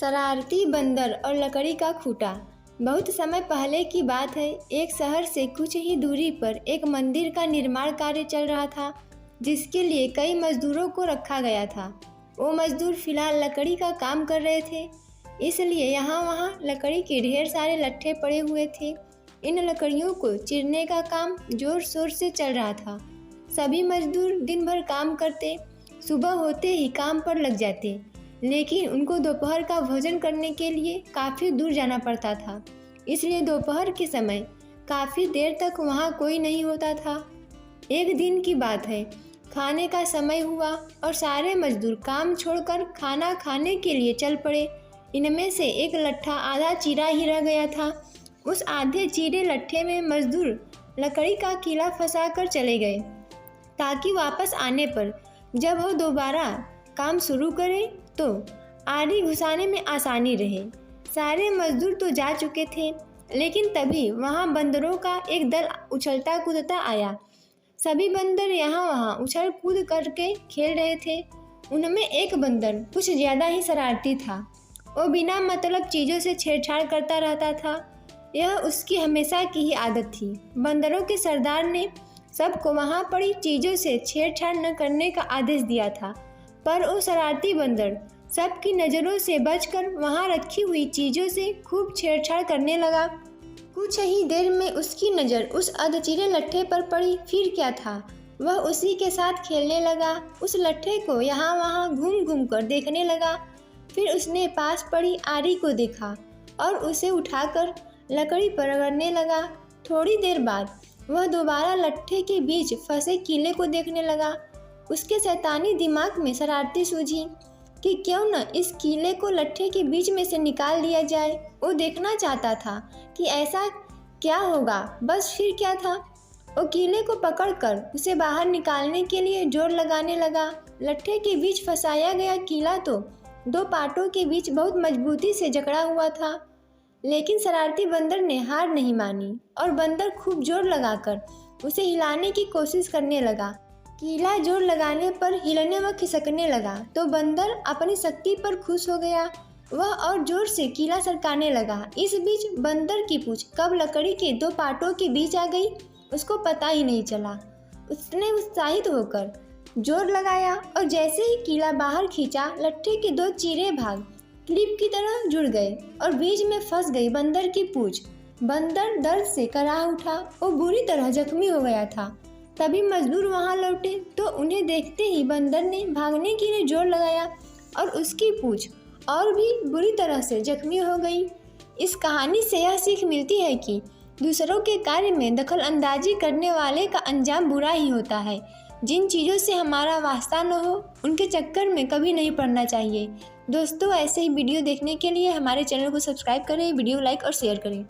शरारती बंदर और लकड़ी का खूंटा। बहुत समय पहले की बात है। एक शहर से कुछ ही दूरी पर एक मंदिर का निर्माण कार्य चल रहा था, जिसके लिए कई मजदूरों को रखा गया था। वो मजदूर फिलहाल लकड़ी का काम कर रहे थे, इसलिए यहाँ वहाँ लकड़ी के ढेर सारे लट्ठे पड़े हुए थे। इन लकड़ियों को चीरने का काम जोर शोर से चल रहा था। सभी मजदूर दिन भर काम करते, सुबह होते ही काम पर लग जाते, लेकिन उनको दोपहर का भोजन करने के लिए काफ़ी दूर जाना पड़ता था। इसलिए दोपहर के समय काफ़ी देर तक वहाँ कोई नहीं होता था। एक दिन की बात है, खाने का समय हुआ और सारे मजदूर काम छोड़कर खाना खाने के लिए चल पड़े। इनमें से एक लट्ठा आधा चीरा ही रह गया था। उस आधे चीरे लट्ठे में मजदूर लकड़ी का कीला फंसा कर चले गए, ताकि वापस आने पर जब वो दोबारा काम शुरू करें तो आरी घुसाने में आसानी रहे। सारे मजदूर तो जा चुके थे, लेकिन तभी वहाँ बंदरों का एक दल उछलता कूदता आया। सभी बंदर यहाँ वहाँ उछल कूद करके खेल रहे थे। उनमें एक बंदर कुछ ज़्यादा ही शरारती था। वो बिना मतलब चीज़ों से छेड़छाड़ करता रहता था। यह उसकी हमेशा की ही आदत थी। बंदरों के सरदार ने सबको वहाँ पड़ी चीज़ों से छेड़छाड़ न करने का आदेश दिया था, पर वो शरारती बंदर सबकी नज़रों से बचकर वहाँ रखी हुई चीज़ों से खूब छेड़छाड़ करने लगा। कुछ ही देर में उसकी नज़र उस अधचीरे लट्ठे पर पड़ी। फिर क्या था, वह उसी के साथ खेलने लगा। उस लट्ठे को यहाँ वहाँ घूम घूम कर देखने लगा। फिर उसने पास पड़ी आरी को देखा और उसे उठाकर लकड़ी पर रगड़ने लगा। थोड़ी देर बाद वह दोबारा लट्ठे के बीच फंसे कीले को देखने लगा। उसके शैतानी दिमाग में शरारती सूझी कि क्यों न इस कीले को लट्ठे के बीच में से निकाल दिया जाए। वो देखना चाहता था कि ऐसा क्या होगा। बस फिर क्या था, वो कीले को पकड़कर उसे बाहर निकालने के लिए जोर लगाने लगा। लट्ठे के बीच फंसाया गया कीला तो दो पाटों के बीच बहुत मजबूती से जकड़ा हुआ था, लेकिन शरारती बंदर ने हार नहीं मानी और बंदर खूब जोर लगाकर उसे हिलाने की कोशिश करने लगा। कीला जोर लगाने पर हिलने व खिसकने लगा तो बंदर अपनी शक्ति पर खुश हो गया। वह और जोर से कीला सरकाने लगा। इस बीच बंदर की पूंछ कब लकड़ी के दो पाटों के बीच आ गई, उसको पता ही नहीं चला। उसने उत्साहित होकर जोर लगाया और जैसे ही कीला बाहर खींचा, लट्ठे के दो चीरे भाग क्लिप की तरह जुड़ गए और बीच में फंस गई बंदर की पूंछ। बंदर दर्द से कराह उठा। वो बुरी तरह जख्मी हो गया था। तभी मजदूर वहां लौटे तो उन्हें देखते ही बंदर ने भागने के लिए जोर लगाया और उसकी पूंछ और भी बुरी तरह से जख्मी हो गई। इस कहानी से यह सीख मिलती है कि दूसरों के कार्य में दखल अंदाजी करने वाले का अंजाम बुरा ही होता है। जिन चीज़ों से हमारा वास्ता न हो, उनके चक्कर में कभी नहीं पड़ना चाहिए। दोस्तों, ऐसे ही वीडियो देखने के लिए हमारे चैनल को सब्सक्राइब करें, वीडियो लाइक और शेयर करें।